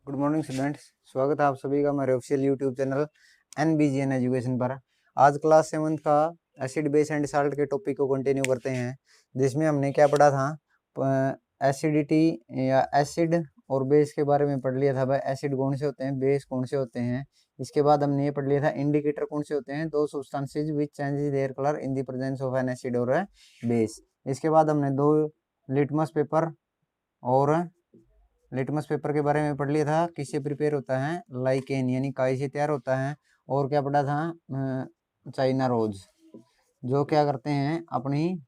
Good morning students. स्वागत है आप सभी का हमारे official YouTube channel NBGN education पर। आज क्लास 7 का एसिड बेस एंड साल्ट के टॉपिक को कंटिन्यू करते हैं, जिसमें हमने क्या पढ़ा था, एसिडिटी या एसिड और बेस के बारे में पढ़ लिया था। भाई एसिड कौन से होते हैं, बेस कौन से होते हैं। इसके बाद हमने ये पढ़ लिया था इंडिकेटर कौन से होते हैं, दो substances which changes their colour in the presence of N acid और बेस। इसके बाद हमने दो लिटमस पेपर और लिटमस पेपर के बारे में पढ़ लिया था, किससे प्रिपेयर होता है, लाइकेन यानी काई से तैयार होता है। और क्या पढ़ा था, चाइना रोज, जो क्या करते हैं अपनी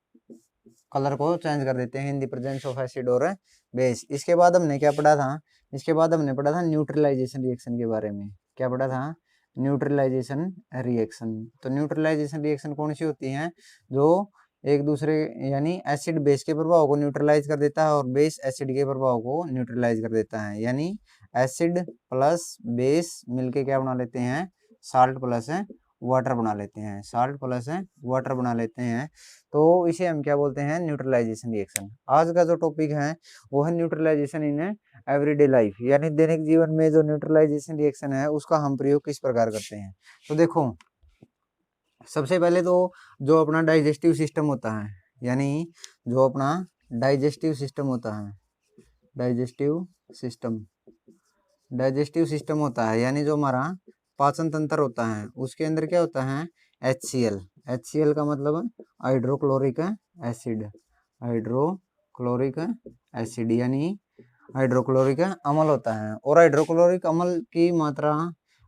कलर को चेंज कर देते हैं in the presence of acid और बेस। इसके बाद हमने क्या पढ़ा था, इसके बाद हमने पढ़ा था न्यूट्रलाइजेशन रिएक्शन के बारे में। क्या पढ़ा था, न्यूट्रलाइजेशन रिएक्शन। तो न्यूट्रलाइजेशन रिएक्शन कौन सी होती है, जो एक दूसरे यानी एसिड बेस के प्रभाव को न्यूट्रलाइज कर देता है और बेस एसिड के प्रभाव को न्यूट्रलाइज कर देता है। यानी एसिड प्लस बेस मिलके क्या बना लेते हैं, साल्ट प्लस वाटर बना लेते हैं, साल्ट प्लस वाटर बना लेते हैं। तो इसे हम क्या बोलते हैं, न्यूट्रलाइजेशन रिएक्शन। आज का जो टॉपिक है वो है न्यूट्रलाइजेशन इन एवरीडे लाइफ, यानी दैनिक जीवन में जो न्यूट्रलाइजेशन रिएक्शन है उसका हम प्रयोग किस प्रकार करते हैं। तो देखो, सबसे पहले तो जो अपना डाइजेस्टिव सिस्टम होता है, यानी जो अपना डाइजेस्टिव सिस्टम होता है, डाइजेस्टिव सिस्टम, डाइजेस्टिव सिस्टम होता है, यानी जो हमारा पाचन तंत्र होता है, उसके अंदर क्या होता है, HCl। HCl का मतलब हाइड्रोक्लोरिक एसिड, हाइड्रोक्लोरिक एसिड यानी हाइड्रोक्लोरिक अम्ल होता है। और हाइड्रोक्लोरिक अम्ल की मात्रा,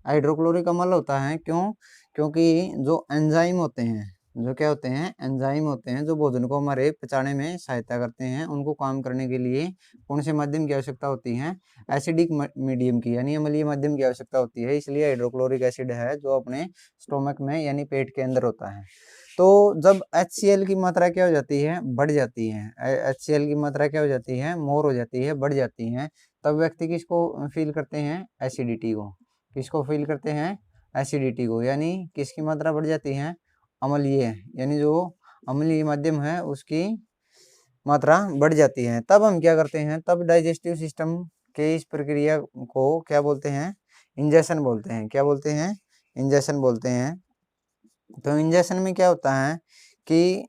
हाइड्रोक्लोरिक अम्ल होता है क्यों, क्योंकि जो एंजाइम होते हैं, जो क्या होते हैं, एंजाइम होते हैं, जो भोजन को हमारे पचाने में सहायता करते हैं, उनको काम करने के लिए कौन से माध्यम की आवश्यकता होती है, एसिडिक मीडियम की यानी अम्लीय माध्यम की आवश्यकता होती है। इसलिए हाइड्रोक्लोरिक एसिड है जो अपने स्टोमक में यानी पेट के अंदर होता है। तो जब HCl की मात्रा क्या हो जाती है, बढ़ जाती है, HCl की मात्रा क्या हो जाती है, मोर हो जाती है, बढ़ जाती है, तब व्यक्ति किसको फील करते हैं, एसिडिटी को। किसको फील करते हैं, एसिडिटी को, यानी किसकी मात्रा बढ़ जाती है, अम्लीय, यानी जो अम्लीय माध्यम है उसकी मात्रा बढ़ जाती है। तब हम क्या करते हैं, तब डाइजेस्टिव सिस्टम के इस प्रक्रिया को क्या बोलते हैं, इंजेक्शन बोलते हैं। क्या बोलते हैं, इंजेक्शन बोलते हैं। तो इंजेक्शन में क्या होता है कि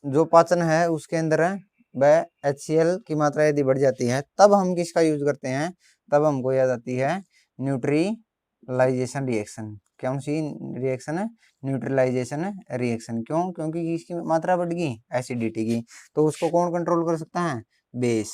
जो पाचन है उसके अंदर वह HCl की मात्रा यदि बढ़ जाती है, तब हम किसका यूज करते हैं, तब हमको याद आती है न्यूट्रलाइजेशन रिएक्शन। कौन सी रिएक्शन है, न्यूट्रलाइजेशन रिएक्शन। क्यों, क्योंकि इसकी मात्रा बढ़ गई एसिडिटी की, तो उसको कौन कंट्रोल कर सकता है, बेस।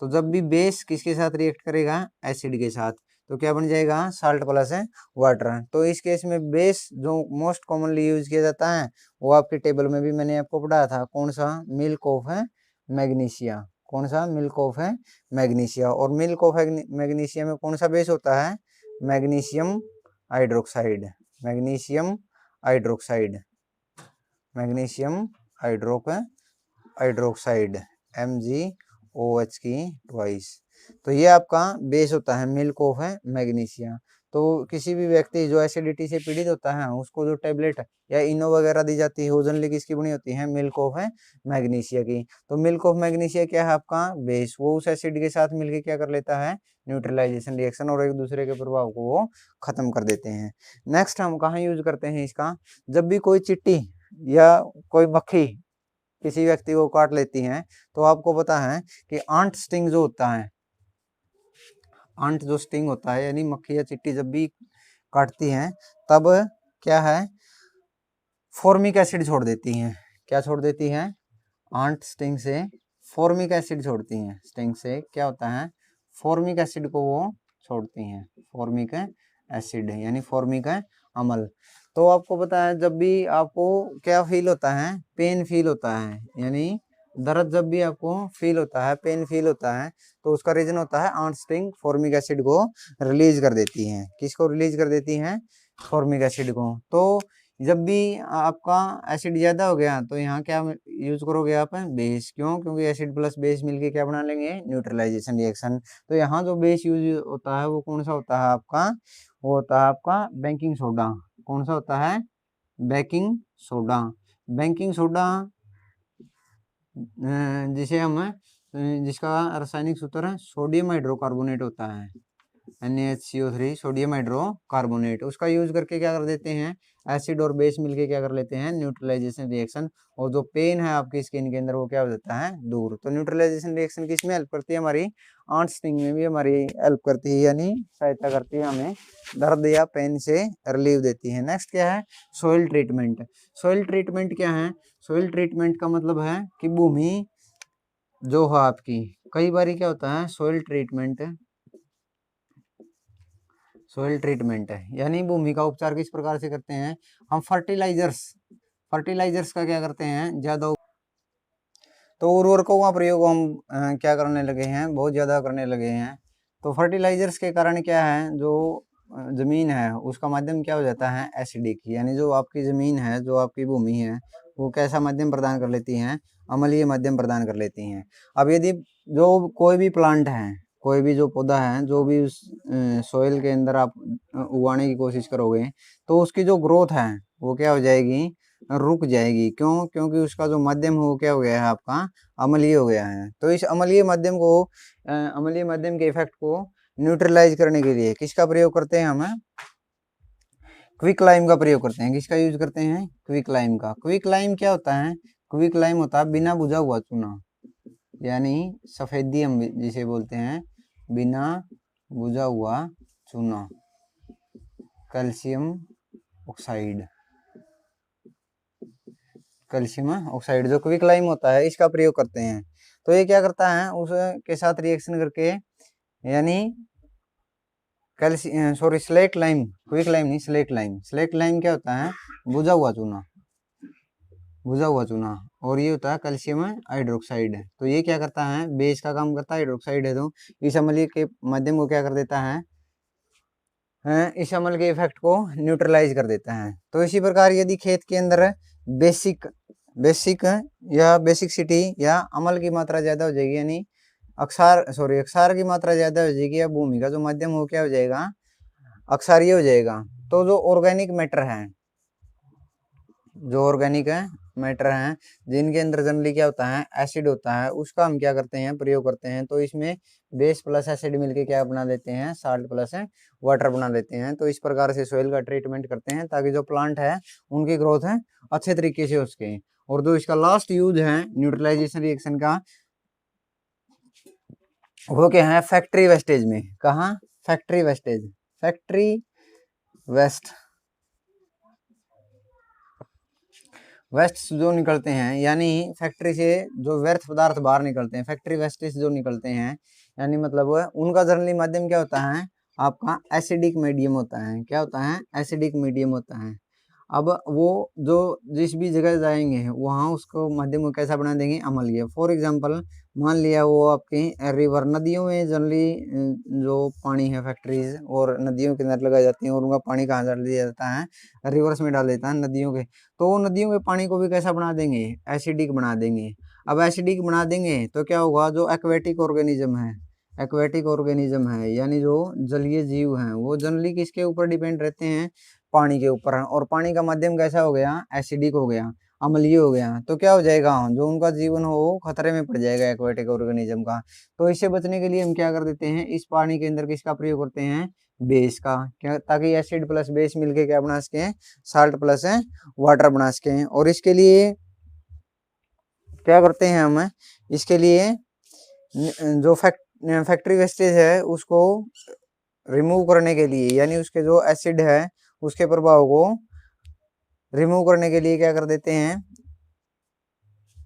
तो जब भी बेस किसके साथ रिएक्ट करेगा, एसिड के साथ, तो क्या बन जाएगा, साल्ट प्लस वाटर। तो इस केस में बेस जो मोस्ट कॉमनली यूज किया जाता है वो आपके टेबल में भी मैंने आपको पढ़ाया था, कौन सा, मिल्क ऑफ है मैग्नीशिया। कौन सा, मिल्क ऑफ है मैग्नीशिया। और मिल्क ऑफ मैग्नीशिया में कौन सा बेस होता है, magnesium hydroxide, magnesium hydroxide, magnesium hydroxide, MgOH की ट्वाइस। तो ये आपका बेस होता है मिल्क ऑफ है मैग्नीशिया। तो किसी भी व्यक्ति जो एसिडिटी से पीड़ित होता है उसको जो टेबलेट या इनो वगैरह दी जाती है, ओजनली किसकी बनी होती है, मिल्क ऑफ है मैग्नीशिया की। तो मिल्क ऑफ मैग्नीशिया क्या है, आपका बेस। वो उस एसिड के साथ मिलकर क्या कर लेता है, न्यूट्रलाइजेशन रिएक्शन, और एक दूसरे के प्रभाव को वो खत्म कर देते हैं। नेक्स्ट हम कहाँ यूज करते हैं इसका, जब भी कोई चिट्टी या कोई मक्खी किसी व्यक्ति को काट लेती हैं, तो आपको पता है कि आंट स्टिंग जो होता है, आंट जो स्टिंग होता है यानी मक्खी या चिट्टी जब भी काटती हैं, तब क्या है, फॉर्मिक एसिड छोड़ देती हैं। क्या छोड़ देती हैं, आंट स्टिंग से फॉर्मिक एसिड छोड़ती हैं। स्टिंग से क्या होता है, फॉर्मिक एसिड को वो छोड़ती हैं, फॉर्मिक एसिड यानी फॉर्मिक अम्ल। तो आपको पता है जब भी आपको क्या फील होता है, पेन फील होता है, यानी दर्द जब भी आपको फील होता है, पेन फील होता है, तो उसका रीजन होता है आंट स्टिंग फॉर्मिक एसिड को रिलीज कर देती हैं। किसको रिलीज कर देती हैं, फॉर्मिक एसिड को। तो जब भी आपका एसिड ज्यादा हो गया तो यहाँ क्या यूज करोगे आप, बेस। क्यों, क्योंकि एसिड प्लस बेस मिलके क्या बना लेंगे, न्यूट्रलाइजेशन रिएक्शन। तो यहाँ जो बेस यूज होता है वो कौन सा होता है आपका, वो होता है आपका बेकिंग सोडा। कौन सा होता है, बेकिंग सोडा। बेकिंग सोडा जिसे हम जिसका रासायनिक सूत्र है सोडियम हाइड्रोकार्बोनेट होता है, NaHCO3 सोडियम हाइड्रोकार्बोनेट, उसका यूज करके क्या कर देते हैं, एसिड और बेस मिलके क्या कर लेते हैं, न्यूट्रलाइजेशन रिएक्शन, और जो पेन है आपकी स्किन के अंदर वो क्या हो जाता है, दूर। तो न्यूट्रलाइजेशन रिएक्शन किस में हेल्प करती है, हमारी आंट स्टिंग में भी हमारी हेल्प करती है, यानी सहायता करती है, हमें दर्द या पेन से रिलीव देती है। नेक्स्ट क्या है, सोइल ट्रीटमेंट। सोइल ट्रीटमेंट क्या है, सोइल ट्रीटमेंट का मतलब है कि भूमि जो है आपकी, कई बार क्या होता है सोइल ट्रीटमेंट, सोइल ट्रीटमेंट है यानी भूमि का उपचार किस प्रकार से करते हैं हम, फर्टिलाइजर्स का क्या करते हैं ज्यादा, तो उर्वरकों का प्रयोग हम क्या करने लगे हैं, बहुत ज्यादा करने लगे हैं। तो फर्टिलाइजर्स के कारण क्या है, जो जमीन है उसका माध्यम क्या हो जाता है, एसिडिक, यानी जो आपकी जमीन है, जो आपकी भूमि है, वो कैसा माध्यम प्रदान कर लेती हैं, अम्लीय माध्यम प्रदान कर लेती हैं। अब यदि जो कोई भी प्लांट है, कोई भी जो पौधा है, जो भी उस सोइल के अंदर आप उगाने की कोशिश करोगे, तो उसकी जो ग्रोथ है वो क्या हो जाएगी, रुक जाएगी। क्यों, क्योंकि उसका जो माध्यम हो क्या हो गया है, आपका अम्लीय हो गया है। तो इस अम्लीय माध्यम को, अम्लीय माध्यम के इफेक्ट को न्यूट्रलाइज करने के लिए किसका प्रयोग करते हैं हम, क्विक लाइम का प्रयोग करते हैं। किसका यूज करते हैं, क्विक लाइम का। क्विक लाइम क्या होता है, क्विक लाइम होता है बिना बुझा हुआ चूना, यानी सफेदी हम जिसे बोलते हैं, बिना बुझा हुआ चूना, कैल्शियम ऑक्साइड, कैल्शियम ऑक्साइड जो क्विक लाइम होता है, इसका प्रयोग करते हैं। तो ये क्या करता है, उसके साथ रिएक्शन करके, यानी calcium sorry slate lime, quick lime नहीं, स्लेट लाइम। स्लेट लाइम क्या होता है, बुझा हुआ चूना, बुझा हुआ चूना, और ये होता है कैल्शियम हाइड्रोक्साइड। तो ये क्या करता है, बेस का काम करता है, हाइड्रोक्साइड है, तो इस अम्ल के माध्यम को क्या कर देता है, इस अम्ल के इफेक्ट को न्यूट्रलाइज कर देता है। तो इसी प्रकार यदि खेत के अंदर बेसिक या बेसिकसिटी या अम्ल की मात्रा ज्यादा हो जाएगी, यानी अक्षार की मात्रा ज्यादा हो जाएगी, या भूमि का जो माध्यम हो क्या हो जाएगा, अक्षारीय हो जाएगा, तो जो ऑर्गेनिक मैटर है, जो ऑर्गेनिक मैटर हैं जिनके अंदर जनरली क्या होता है, एसिड होता है, उसका हम क्या करते हैं, प्रयोग करते हैं। तो इसमें बेस प्लस एसिड मिलके क्या बना देते हैं, साल्ट प्लस वाटर बना देते हैं। तो इस प्रकार से सोइल का ट्रीटमेंट करते हैं ताकि जो प्लांट है उनकी ग्रोथ है अच्छे तरीके से हो सके। और जो इसका लास्ट यूज है न्यूट्रलाइजेशन रिएक्शन का, वो क्या है, फैक्ट्री वेस्टेज में। कहा, फैक्ट्री वेस्टेज, फैक्ट्री वेस्ट जो निकलते हैं, यानी फैक्ट्री से जो व्यर्थ पदार्थ बाहर निकलते हैं, फैक्ट्री वेस्टेज जो निकलते हैं, यानी मतलब उनका जनरली माध्यम क्या होता है, आपका एसिडिक मीडियम होता है। क्या होता है, एसिडिक मीडियम होता है। अब वो जो जिस भी जगह जाएंगे वहाँ उसको माध्यम को कैसा बना देंगे, अम्लीय। फॉर एग्जांपल मान लिया वो आपकी रिवर, नदियों में जनरली जो पानी है फैक्ट्रीज और नदियों के अंदर लगाई जाती है, और उनका पानी कहाँ डाल दिया जाता है, रिवर्स में डाल देता है, नदियों के। तो नदियों के पानी को भी कैसा बना देंगे, एसिडिक बना देंगे। अब एसिडिक बना देंगे तो क्या होगा, जो एक्वेटिक ऑर्गेनिज्म है, एक्वेटिक ऑर्गेनिज्म है, यानी जो जलीय जीव हैं, वो जनरली किसके ऊपर डिपेंड रहते हैं, पानी के ऊपर। और पानी का माध्यम कैसा हो गया, एसिडिक हो गया, अम्लीय हो गया। तो क्या हो जाएगा, जो उनका जीवन हो वो खतरे में पड़ जाएगा एक्वेटिक ऑर्गेनिज्म का। तो इससे बचने के लिए हम क्या कर देते हैं, इस पानी के अंदर किसका प्रयोग करते हैं, बेस का, क्या, ताकि एसिड प्लस बेस मिलके क्या बना सके, साल्ट प्लस वाटर बना सके। और इसके लिए क्या करते हैं हम, इसके लिए जो फैक्ट्री वेस्टेज है उसको रिमूव करने के लिए, यानी उसके जो एसिड है उसके प्रभाव को रिमूव करने के लिए क्या कर देते हैं,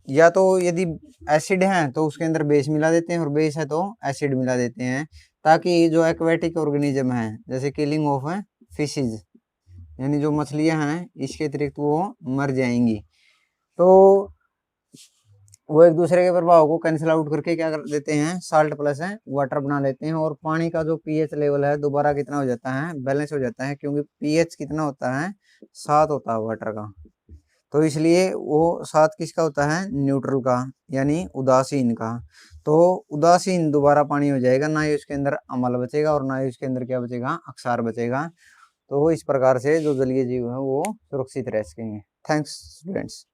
या तो यदि एसिड है तो उसके अंदर बेस मिला देते हैं, और बेस है तो एसिड मिला देते हैं, ताकि जो एक्वेटिक ऑर्गेनिज्म है, जैसे किलिंग ऑफ फिशेज, यानी जो मछलियां हैं, इसके अतिरिक्त वो मर जाएंगी। तो वो एक दूसरे के प्रभाव को कैंसिल आउट करके क्या कर देते हैं, साल्ट प्लस वाटर बना लेते हैं। और पानी का जो पीएच लेवल है दोबारा कितना हो जाता है, बैलेंस हो जाता है, क्योंकि पीएच कितना होता है, 7 होता है वाटर का। तो इसलिए वो 7 किसका होता है, न्यूट्रल का, यानी उदासीन का। तो उदासीन दोबारा पानी हो जाएगा, ना ही उसके अंदर अम्ल बचेगा और ना ही उसके अंदर क्या बचेगा, अक्षार बचेगा। तो इस प्रकार से जो जलीय जीव है वो सुरक्षित रह सकेंगे। Thanks students.